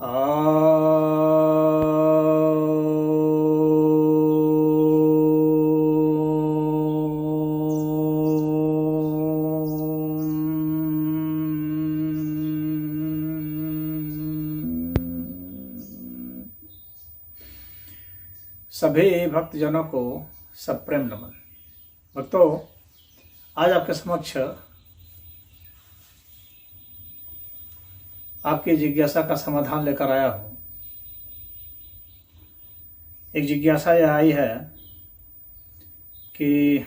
सभी भक्तजनों को सप्रेम नमन। भक्तों, आज आपके समक्ष आपकी जिज्ञासा का समाधान लेकर आया हूँ। एक जिज्ञासा यह आई है कि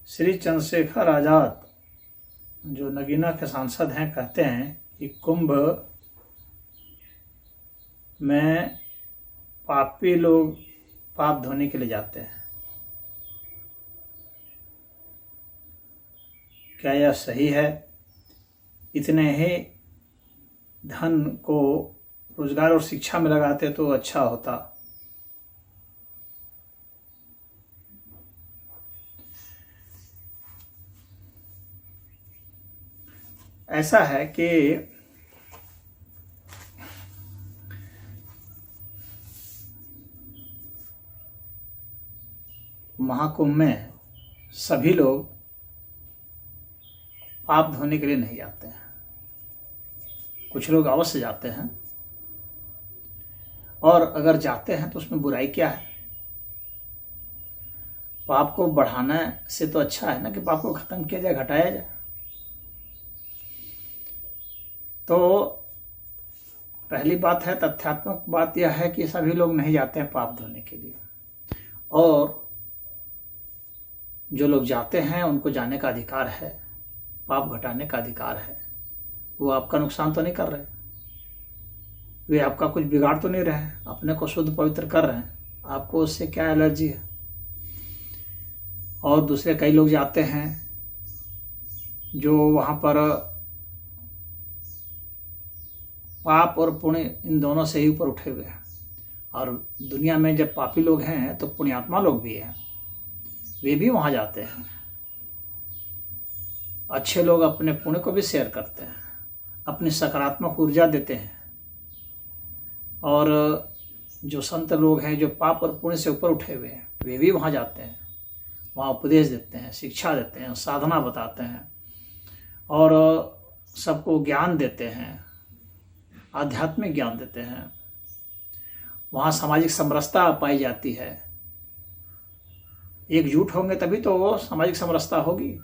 श्री चंद्रशेखर आज़ाद जो नगीना के सांसद हैं कहते हैं कि कुंभ में पापी लोग पाप धोने के लिए जाते हैं। क्या यह सही है? इतने ही धन को रोजगार और शिक्षा में लगाते तो अच्छा होता। ऐसा है कि महाकुंभ में सभी लोग पाप धोने के लिए नहीं जाते हैं। कुछ लोग अवश्य जाते हैं, और अगर जाते हैं तो उसमें बुराई क्या है? पाप को बढ़ाने से तो अच्छा है ना कि पाप को खत्म किया जाए, घटाया जाए। तो पहली बात है, तथ्यात्मक बात यह है कि सभी लोग नहीं जाते हैं पाप धोने के लिए, और जो लोग जाते हैं उनको जाने का अधिकार है, पाप घटाने का अधिकार है। वो आपका नुकसान तो नहीं कर रहे, वे आपका कुछ बिगाड़ तो नहीं रहे, अपने को शुद्ध पवित्र कर रहे हैं। आपको उससे क्या एलर्जी है? और दूसरे कई लोग जाते हैं जो वहाँ पर पाप और पुण्य इन दोनों से ही ऊपर उठे हुए हैं। और दुनिया में जब पापी लोग हैं तो पुण्यात्मा लोग भी हैं, वे भी वहाँ जाते हैं। अच्छे लोग अपने पुण्य को भी शेयर करते हैं, अपनी सकारात्मक ऊर्जा देते हैं। और जो संत लोग हैं जो पाप और पुण्य से ऊपर उठे हुए हैं, वे भी वहाँ जाते हैं, वहाँ उपदेश देते हैं, शिक्षा देते हैं, साधना बताते हैं, और सबको ज्ञान देते हैं, आध्यात्मिक ज्ञान देते हैं। वहाँ सामाजिक समरसता पाई जाती है। एकजुट होंगे तभी तो सामाजिक समरसता होगी।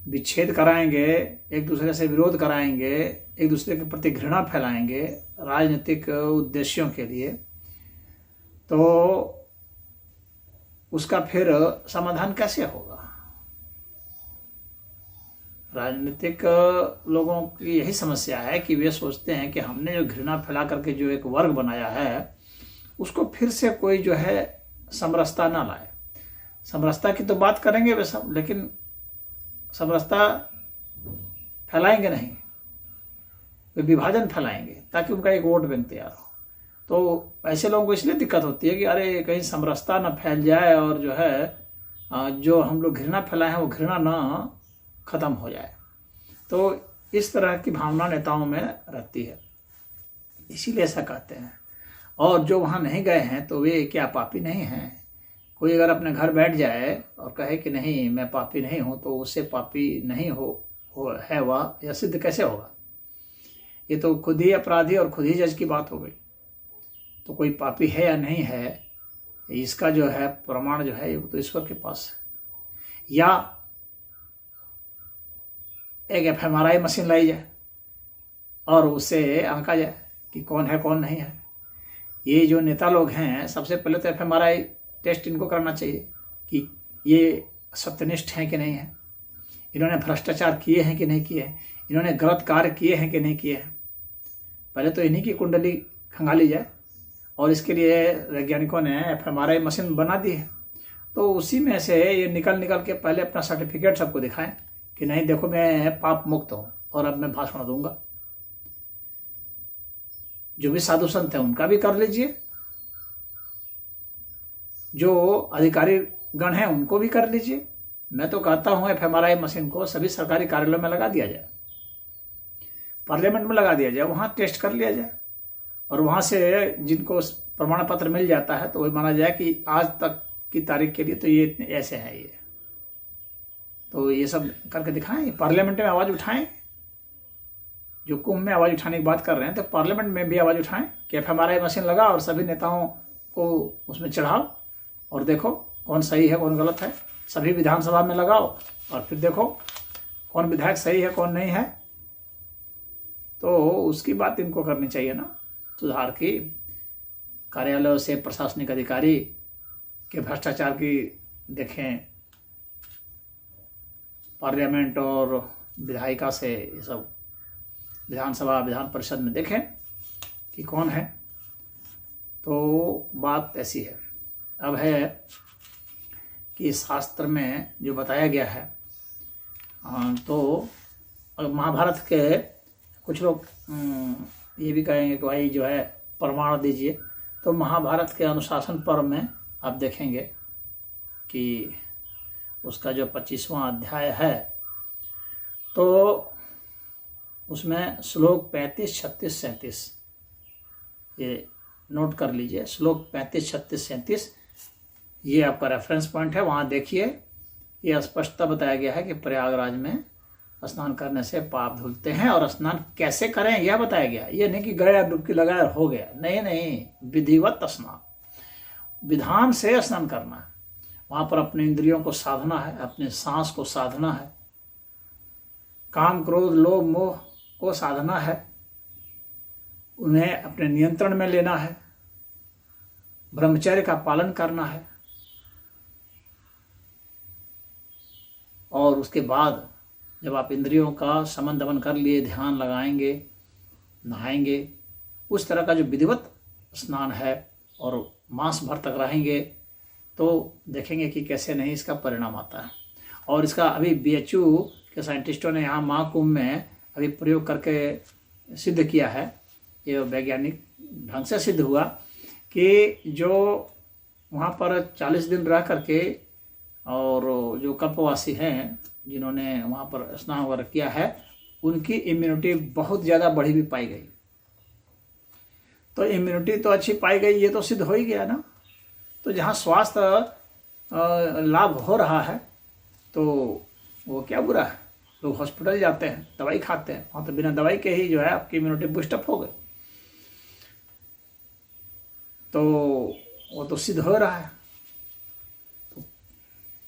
विच्छेद कराएंगे, एक दूसरे से विरोध कराएंगे, एक दूसरे के प्रति घृणा फैलाएंगे राजनीतिक उद्देश्यों के लिए, तो उसका फिर समाधान कैसे होगा? राजनीतिक लोगों की यही समस्या है कि वे सोचते हैं कि हमने जो घृणा फैला करके जो एक वर्ग बनाया है, उसको फिर से कोई जो है समरसता ना लाए। समरसता की तो बात करेंगे वे सब, लेकिन समरसता फैलाएंगे नहीं, वे विभाजन फैलाएंगे ताकि उनका एक वोट बैंक तैयार हो। तो ऐसे लोगों को इसलिए दिक्कत होती है कि अरे कहीं समरसता ना फैल जाए, और जो है जो हम लोग घृणा फैलाए हैं वो घृणा ना खत्म हो जाए। तो इस तरह की भावना नेताओं में रहती है, इसीलिए ऐसा कहते हैं। और जो वहाँ नहीं गए हैं तो वे क्या पापी नहीं हैं? कोई अगर अपने घर बैठ जाए और कहे कि नहीं मैं पापी नहीं हूँ, तो उससे पापी नहीं हो है वह, यह सिद्ध कैसे होगा? ये तो खुद ही अपराधी और खुद ही जज की बात हो गई। तो कोई पापी है या नहीं है, इसका जो है प्रमाण जो है वो तो ईश्वर के पास है। या एक एफएमआरआई मशीन लाई जाए और उससे आंका जाए कि कौन है कौन नहीं है। ये जो नेता लोग हैं, सबसे पहले तो एफएमआरआई टेस्ट इनको करना चाहिए कि ये सत्यनिष्ठ हैं कि नहीं है, इन्होंने भ्रष्टाचार किए हैं कि नहीं किए हैं, इन्होंने गलत कार्य किए हैं कि नहीं किए हैं। पहले तो इन्हीं की कुंडली खंगाली जाए, और इसके लिए वैज्ञानिकों ने एफएमआरआई मशीन बना दी है। तो उसी में से ये निकल के पहले अपना सर्टिफिकेट सबको दिखाएं कि नहीं देखो मैं पाप मुक्त हूँ, और अब मैं भाषण दूंगा। जो भी साधु संत हैं उनका भी कर लीजिए, जो अधिकारी गण हैं उनको भी कर लीजिए, मैं तो कहता हूँ एफएमआरआई मशीन को सभी सरकारी कार्यालयों में लगा दिया जाए, पार्लियामेंट में लगा दिया जाए, वहाँ टेस्ट कर लिया जाए, और वहाँ से जिनको प्रमाण पत्र मिल जाता है तो वही माना जाए कि आज तक की तारीख के लिए तो ये इतने ऐसे हैं, ये तो ये सब करके दिखाएं, पार्लियामेंट में आवाज़ उठाएं। जो कुंभ में आवाज़ उठाने की बात कर रहे हैं तो पार्लियामेंट में भी आवाज़ उठाएं कि एफएमआरआई मशीन लगा और सभी नेताओं को उसमें चढ़ाओ और देखो कौन सही है कौन गलत है। सभी विधानसभा में लगाओ और फिर देखो कौन विधायक सही है कौन नहीं है। तो उसकी बात इनको करनी चाहिए ना, सुधार की। कार्यालयों से प्रशासनिक अधिकारी के भ्रष्टाचार की देखें, पार्लियामेंट और विधायिका से ये सब विधानसभा विधान परिषद में देखें कि कौन है। तो बात ऐसी है। अब है कि शास्त्र में जो बताया गया है, तो महाभारत के कुछ लोग ये भी कहेंगे कि भाई जो है प्रमाण दीजिए, तो महाभारत के अनुशासन पर्व में आप देखेंगे कि उसका जो 25वां अध्याय है तो उसमें श्लोक 35, 36, 37 ये नोट कर लीजिए। श्लोक 35, 36, 37 ये आपका रेफरेंस पॉइंट है। वहाँ देखिए ये स्पष्टता बताया गया है कि प्रयागराज में स्नान करने से पाप धुलते हैं, और स्नान कैसे करें यह बताया गया। ये नहीं कि गया डुबकी लगाया हो गया, नहीं नहीं, विधिवत स्नान, विधान से स्नान करना है। वहाँ पर अपने इंद्रियों को साधना है, अपने सांस को साधना है, काम क्रोध लोभ मोह को साधना है, उन्हें अपने नियंत्रण में लेना है, ब्रह्मचर्य का पालन करना है, और उसके बाद जब आप इंद्रियों का समन दमन कर लिए, ध्यान लगाएंगे, नहाएंगे, उस तरह का जो विधिवत स्नान है और मास भर तक रहेंगे, तो देखेंगे कि कैसे नहीं इसका परिणाम आता है। और इसका अभी बीएचयू के साइंटिस्टों ने यहाँ महाकुंभ में अभी प्रयोग करके सिद्ध किया है। ये वैज्ञानिक ढंग से सिद्ध हुआ कि जो वहाँ पर 40 दिन रह करके और जो कल्पवासी हैं जिन्होंने वहाँ पर स्नान वगैरह किया है, उनकी इम्यूनिटी बहुत ज़्यादा बढ़ी भी पाई गई। तो इम्यूनिटी तो अच्छी पाई गई, ये तो सिद्ध हो ही गया ना। तो जहाँ स्वास्थ्य लाभ हो रहा है तो वो क्या बुरा है। लोग हॉस्पिटल जाते हैं, दवाई खाते हैं, वहाँ तो बिना दवाई के ही जो है आपकी इम्यूनिटी बूस्टअप हो गई। तो वो तो सिद्ध हो रहा है।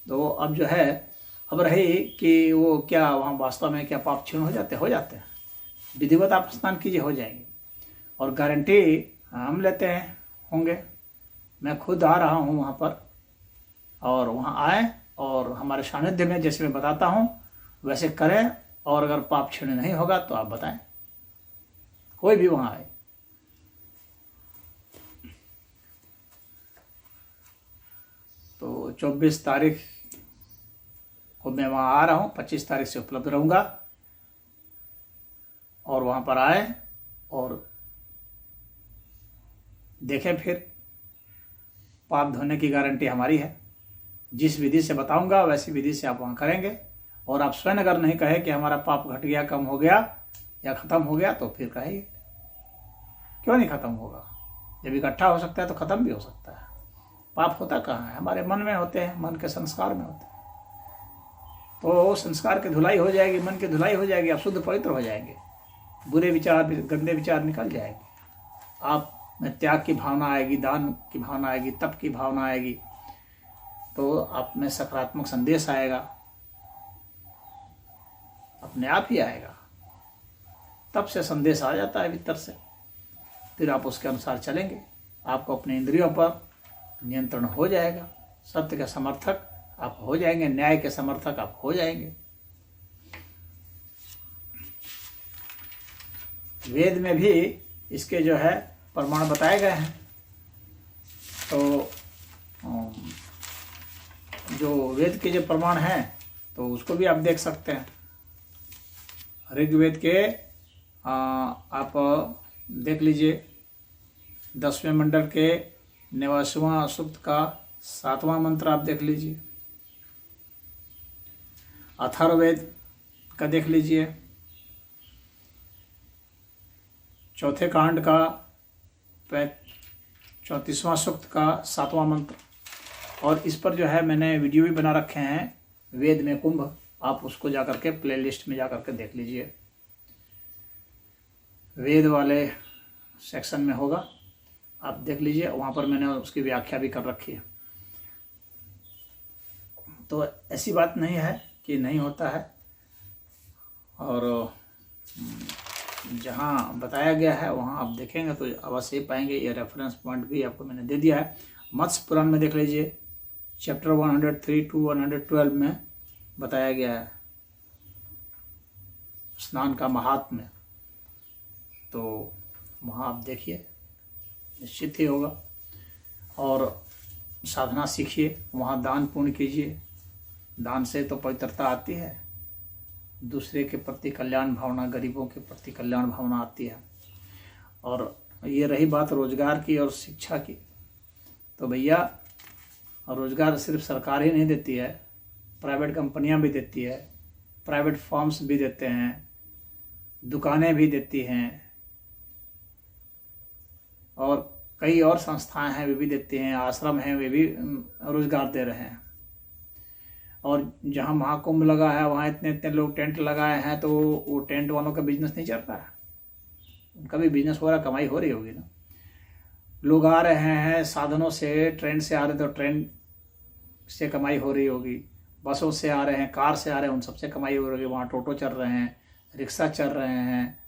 तो अब जो है, अब रही कि वो क्या वहाँ वास्तव में क्या पाप क्षीण हो जाते हैं। विधिवत आप स्नान कीजिए, हो जाएंगे, और गारंटी हम लेते हैं होंगे। मैं खुद आ रहा हूँ वहाँ पर, और वहाँ आए और हमारे सानिध्य में जैसे मैं बताता हूँ वैसे करें, और अगर पाप क्षीण नहीं होगा तो आप बताएं, कोई भी वहाँ आए। तो 24 तारीख को मैं वहाँ आ रहा हूँ, 25 तारीख से उपलब्ध रहूँगा, और वहाँ पर आए और देखें। फिर पाप धोने की गारंटी हमारी है। जिस विधि से बताऊंगा वैसी विधि से आप वहाँ करेंगे, और आप स्वयं अगर नहीं कहे कि हमारा पाप घट गया, कम हो गया या खत्म हो गया, तो फिर कहिए क्यों नहीं खत्म होगा। जब इकट्ठा हो सकता है तो खत्म भी हो सकता है। पाप होता कहाँ है, हमारे मन में होते हैं, मन के संस्कार में होते हैं। तो संस्कार की धुलाई हो जाएगी, मन की धुलाई हो जाएगी, आप शुद्ध पवित्र हो जाएंगे, बुरे विचार गंदे विचार निकल जाएंगे, आप में त्याग की भावना आएगी, दान की भावना आएगी, तप की भावना आएगी, तो आप में सकारात्मक संदेश आएगा, अपने आप ही आएगा। तब से संदेश आ जाता है भीतर से, फिर आप उसके अनुसार चलेंगे, आपको अपने इंद्रियों पर नियंत्रण हो जाएगा, सत्य के समर्थक आप हो जाएंगे, न्याय के समर्थक आप हो जाएंगे। वेद में भी इसके जो है प्रमाण बताए गए हैं। तो जो वेद के जो प्रमाण हैं तो उसको भी आप देख सकते हैं। ऋग्वेद के आप देख लीजिए, 10वें मंडल के 89वां सूक्त का 7वां मंत्र आप देख लीजिए। अथर्ववेद का देख लीजिए, चौथे कांड का 34वां सूक्त का 7वां मंत्र, और इस पर जो है मैंने वीडियो भी बना रखे हैं, वेद में कुंभ, आप उसको जाकर के प्लेलिस्ट में जाकर के देख लीजिए, वेद वाले सेक्शन में होगा, आप देख लीजिए, वहाँ पर मैंने उसकी व्याख्या भी कर रखी है। तो ऐसी बात नहीं है कि नहीं होता है, और जहाँ बताया गया है वहाँ आप देखेंगे तो अवश्य पाएंगे। ये रेफरेंस पॉइंट भी आपको मैंने दे दिया है। मत्स्य पुराण में देख लीजिए, चैप्टर 103 to 112 में बताया गया है स्नान का महात्म्य, तो वहाँ आप देखिए, निश्चित ही होगा। और साधना सीखिए, वहाँ दान पुण्य कीजिए, दान से तो पवित्रता आती है, दूसरे के प्रति कल्याण भावना, गरीबों के प्रति कल्याण भावना आती है। और ये रही बात रोजगार की और शिक्षा की, तो भैया रोजगार सिर्फ सरकार ही नहीं देती है, प्राइवेट कंपनियां भी देती है, प्राइवेट फर्म्स भी देते हैं, दुकानें भी देती हैं, और कई और संस्थाएं हैं वे भी देती हैं, आश्रम हैं वे भी रोजगार दे रहे हैं। और जहाँ महाकुंभ लगा है वहाँ इतने इतने लोग टेंट लगाए हैं, तो वो टेंट वालों का बिजनेस नहीं चल रहा है, उनका भी बिजनेस हो रहा, कमाई हो रही होगी ना। लोग आ रहे हैं साधनों से, ट्रेन से आ रहे तो ट्रेन से कमाई हो रही होगी, बसों से आ रहे हैं, कार से आ रहे हैं, उन सबसे कमाई हो रही होगी, वहाँ टोटो चल रहे हैं, रिक्शा चल रहे हैं,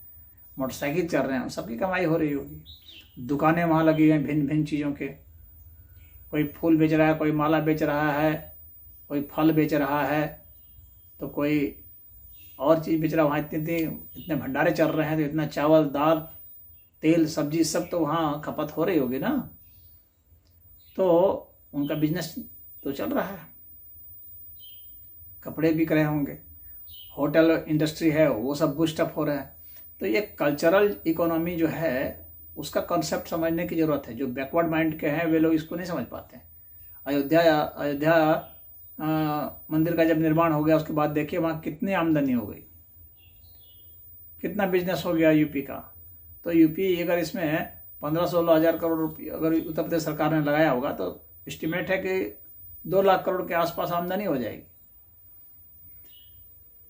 मोटरसाइकिल चल रहे हैं, उन सबकी कमाई हो रही होगी। दुकानें वहाँ लगी हैं भिन्न भिन्न चीज़ों के, कोई फूल बेच रहा है, कोई माला बेच रहा है, कोई फल बेच रहा है, तो कोई और चीज़ बेच रहा है। वहाँ इतने भंडारे चल रहे हैं, तो इतना चावल दाल तेल सब्जी सब तो वहाँ खपत हो रही होगी ना, तो उनका बिजनेस तो चल रहा है, कपड़े बिक रहे होंगे, होटल इंडस्ट्री है वो सब बूस्टअप हो रहा है। तो ये कल्चरल इकोनॉमी जो है उसका कॉन्सेप्ट समझने की ज़रूरत है। जो बैकवर्ड माइंड के हैं वे लोग इसको नहीं समझ पाते हैं। अयोध्या मंदिर का जब निर्माण हो गया उसके बाद देखिए वहाँ कितनी आमदनी हो गई, कितना बिजनेस हो गया यूपी का। तो यूपी अगर इसमें 15-16 हज़ार करोड़ रुपये अगर उत्तर प्रदेश सरकार ने लगाया होगा तो एस्टिमेट है कि 2 लाख करोड़ के आसपास आमदनी हो जाएगी।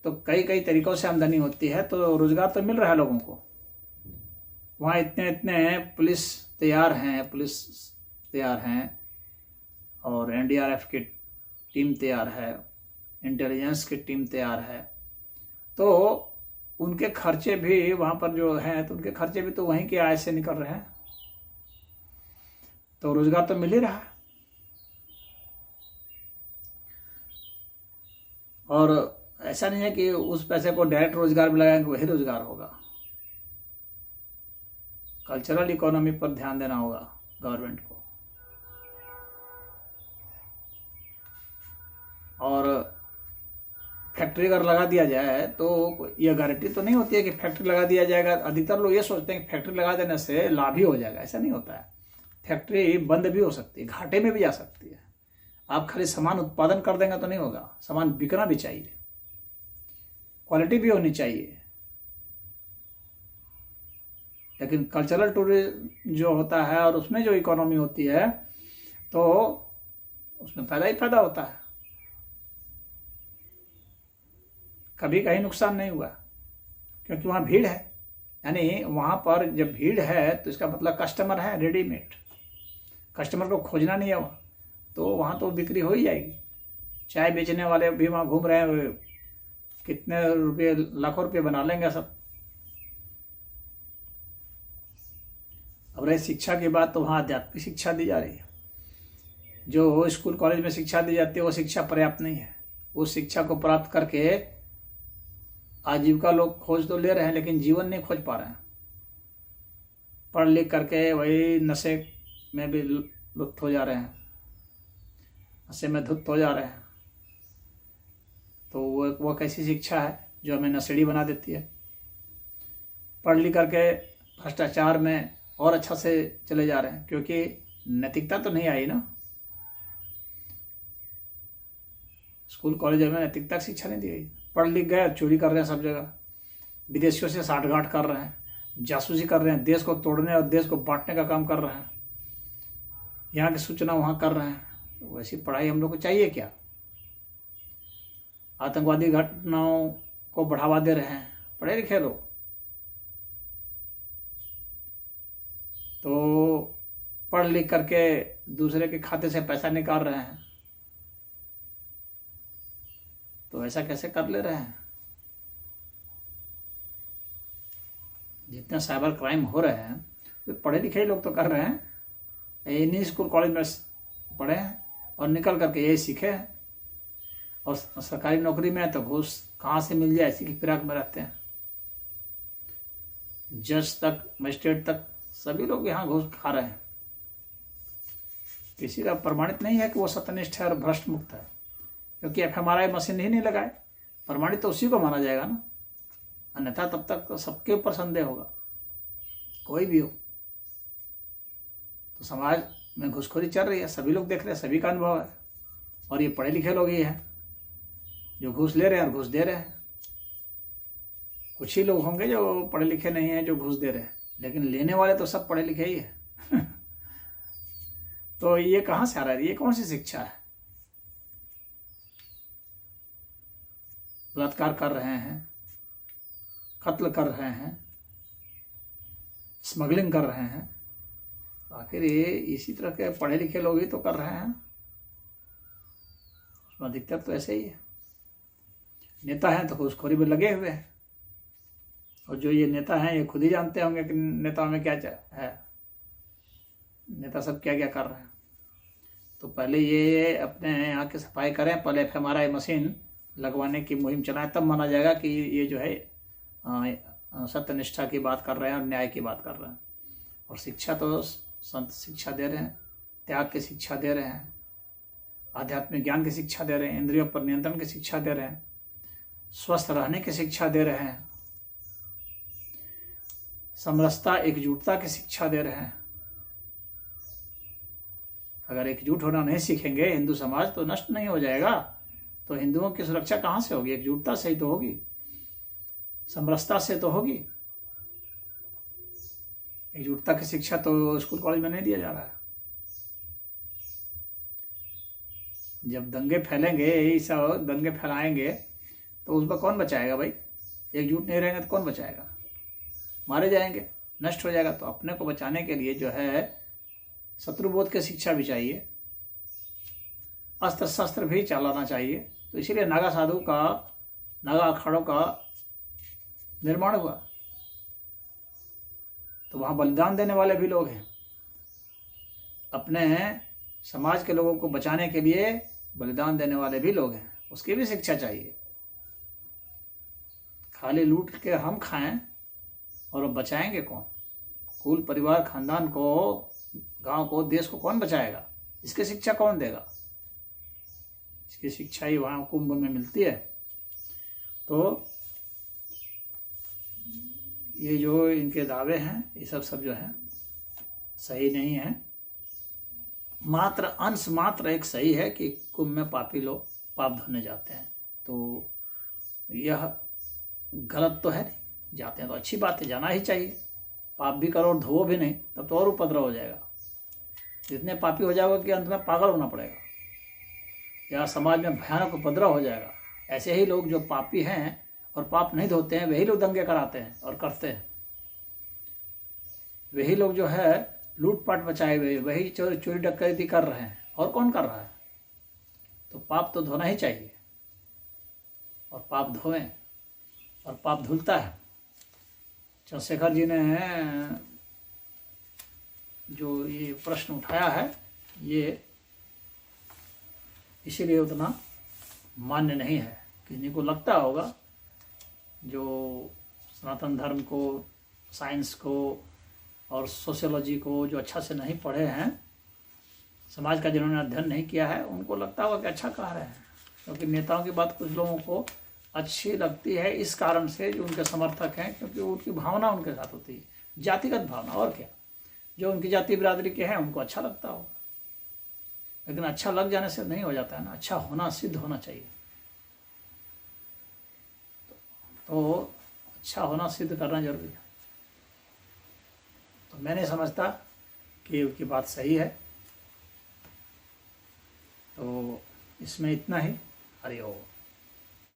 तो कई कई तरीक़ों से आमदनी होती है, तो रोज़गार तो मिल रहा है लोगों को। वहाँ इतने इतने पुलिस तैयार हैं और एनडीआरएफ की टीम तैयार है, इंटेलिजेंस की टीम तैयार है, तो उनके खर्चे भी वहाँ पर जो हैं तो उनके खर्चे भी तो वहीं के आय से निकल रहे हैं, तो रोजगार तो मिल ही रहा है। और ऐसा नहीं है कि उस पैसे को डायरेक्ट रोजगार में लगाएंगे वही रोजगार होगा। कल्चरल इकोनॉमी पर ध्यान देना होगा गवर्नमेंट को। और फैक्ट्री अगर लगा दिया जाए तो यह गारंटी तो नहीं होती है कि फैक्ट्री लगा दिया जाएगा। अधिकतर लोग ये सोचते हैं कि फैक्ट्री लगा देने से लाभ ही हो जाएगा, ऐसा नहीं होता है। फैक्ट्री बंद भी हो सकती है, घाटे में भी जा सकती है। आप खाली सामान उत्पादन कर देंगे तो नहीं होगा, सामान बिकना भी चाहिए, क्वालिटी भी होनी चाहिए। लेकिन कल्चरल टूरिज्म जो होता है और उसमें जो इकोनॉमी होती है तो उसमें फायदा ही फायदा होता है, कभी कहीं नुकसान नहीं हुआ, क्योंकि वहाँ भीड़ है। यानी वहाँ पर जब भीड़ है तो इसका मतलब कस्टमर है रेडीमेड, कस्टमर को खोजना नहीं है वहाँ, तो वहाँ तो बिक्री हो ही जाएगी। चाय बेचने वाले भी वहाँ घूम रहे हैं, कितने रुपये, लाखों रुपये बना लेंगे सब। अब रही शिक्षा की बात, तो वहाँ आध्यात्मिक शिक्षा दी जा रही है। जो स्कूल कॉलेज में शिक्षा दी जाती है वो शिक्षा पर्याप्त नहीं है। उस शिक्षा को प्राप्त करके आजीविका लोग खोज तो ले रहे हैं, लेकिन जीवन नहीं खोज पा रहे हैं। पढ़ लिख करके वही नशे में भी लुप्त हो जा रहे हैं, नशे में धुत हो जा रहे हैं। तो वो कैसी शिक्षा है जो हमें नशेड़ी बना देती है। पढ़ लिख करके भ्रष्टाचार में और अच्छा से चले जा रहे हैं, क्योंकि नैतिकता तो नहीं आई ना। स्कूल कॉलेज में नैतिकता की शिक्षा नहीं दी गई। पढ़ लिख गए, चोरी कर रहे हैं सब जगह, विदेशियों से साठगांठ कर रहे हैं, जासूसी कर रहे हैं, देश को तोड़ने और देश को बांटने का काम कर रहे हैं, यहाँ की सूचना वहाँ कर रहे हैं। तो वैसी पढ़ाई हम लोग को चाहिए क्या? आतंकवादी घटनाओं को बढ़ावा दे रहे हैं पढ़े लिखे लोग। तो पढ़ लिख करके दूसरे के खाते से पैसा निकाल रहे हैं, तो ऐसा कैसे कर ले रहे हैं? जितने साइबर क्राइम हो रहे हैं तो पढ़े लिखे लोग तो कर रहे हैं, इन्हीं स्कूल कॉलेज में पढ़े हैं और निकल करके यही सीखे हैं। और सरकारी नौकरी में है तो घूस कहाँ से मिल जाए इसी की फिराक में रहते हैं। जज तक, मजिस्ट्रेट तक सभी लोग यहाँ घूस खा रहे हैं। किसी का प्रमाणित नहीं है कि वो सत्यनिष्ठ है और भ्रष्ट मुक्त है, क्योंकि एफएमआरआई मशीन ही नहीं लगाए। प्रमाणित तो उसी को माना जाएगा ना, अन्यथा तब तक तो सबके ऊपर संदेह होगा, कोई भी हो। तो समाज में घूसखोरी चल रही है, सभी लोग देख रहे हैं, सभी का अनुभव है। और ये पढ़े लिखे लोग ही हैं जो घूस ले रहे हैं और घूस दे रहे हैं। कुछ ही लोग होंगे जो पढ़े लिखे नहीं हैं जो घूस दे रहे हैं, लेकिन लेने वाले तो सब पढ़े लिखे ही है। तो ये कहाँ से आ रहा है? ये कौन सी शिक्षा है? बलात्कार कर रहे हैं, कत्ल कर रहे हैं, स्मगलिंग कर रहे हैं, आखिर ये इसी तरह के पढ़े लिखे लोग ही तो कर रहे हैं। उसमें अधिकतर तो ऐसे ही है। नेता हैं तो घूसखोरी में लगे हुए हैं, और जो ये नेता हैं ये खुद ही जानते होंगे कि नेताओं में क्या है, नेता सब क्या क्या कर रहे हैं। तो पहले ये अपने यहाँ की सफाई करें, पहले एफएमआरआई मशीन लगवाने की मुहिम चलाएं, तब माना जाएगा कि ये जो है सत्यनिष्ठा की बात कर रहे हैं और न्याय की बात कर रहे हैं। और शिक्षा तो संत शिक्षा दे रहे हैं, त्याग की शिक्षा दे रहे हैं, आध्यात्मिक ज्ञान की शिक्षा दे रहे हैं, इंद्रियों पर नियंत्रण की शिक्षा दे रहे हैं, स्वस्थ रहने की शिक्षा दे रहे हैं, समरसता एकजुटता की शिक्षा दे रहे हैं। अगर एकजुट होना नहीं सीखेंगे हिंदू समाज तो नष्ट नहीं हो जाएगा। तो हिंदुओं की सुरक्षा कहाँ से होगी? एकजुटता से ही तो होगी, समरसता से तो होगी। एकजुटता की शिक्षा तो स्कूल कॉलेज में नहीं दिया जा रहा है। जब दंगे फैलेंगे, यही सब दंगे फैलाएंगे, तो उसको कौन बचाएगा भाई? एकजुट नहीं रहेंगे तो कौन बचाएगा? मारे जाएंगे, नष्ट हो जाएगा। तो अपने को बचाने के लिए जो है शत्रुबोध की शिक्षा भी चाहिए, अस्त्र शस्त्र भी चलाना चाहिए। तो इसीलिए नागा साधु का, नागा अखाड़ों का निर्माण हुआ। तो वहाँ बलिदान देने वाले भी लोग हैं, अपने समाज के लोगों को बचाने के लिए बलिदान देने वाले भी लोग हैं, उसकी भी शिक्षा चाहिए। खाली लूट के हम खाएं और बचाएंगे कौन? कुल परिवार, खानदान को, गांव को, देश को कौन बचाएगा? इसकी शिक्षा कौन देगा? इसकी शिक्षा ही वहाँ कुंभ में मिलती है। तो ये जो इनके दावे हैं ये सब जो है सही नहीं है। मात्र अंश मात्र एक सही है कि कुंभ में पापी लोग पाप धोने जाते हैं, तो यह गलत तो है नहीं। जाते हैं तो अच्छी बात है, जाना ही चाहिए। पाप भी करो और धो भी नहीं, तब तो और उपद्रव हो जाएगा। जितने पापी हो जाओगे कि अंत में पागल होना पड़ेगा, या समाज में भयानक उपद्रव हो जाएगा। ऐसे ही लोग जो पापी हैं और पाप नहीं धोते हैं, वही लोग दंगे कराते हैं और करते हैं। वही लोग जो है लूटपाट मचाए हुए, वही चोरी डकैती कर रहे हैं। और कौन कर रहा है? तो पाप तो धोना ही चाहिए, और पाप धोएं, और पाप धुलता है। चंद्रशेखर जी ने जो ये प्रश्न उठाया है, ये इसीलिए उतना मान्य नहीं है। किसी को लगता होगा जो सनातन धर्म को, साइंस को और सोशियोलॉजी को जो अच्छा से नहीं पढ़े हैं, समाज का जिन्होंने अध्ययन नहीं किया है, उनको लगता होगा कि अच्छा कह रहे हैं। क्योंकि नेताओं की बात कुछ लोगों को अच्छी लगती है इस कारण से, जो उनके समर्थक हैं, क्योंकि उनकी भावना उनके साथ होती है, जातिगत भावना। और क्या, जो उनकी जाति बिरादरी के हैं उनको अच्छा लगता होगा। लेकिन अच्छा लग जाने से नहीं हो जाता है ना, अच्छा होना, सिद्ध होना चाहिए। तो अच्छा होना सिद्ध करना जरूरी है। तो मैं नहीं समझता कि उनकी बात सही है। तो इसमें इतना ही। हरि ओम।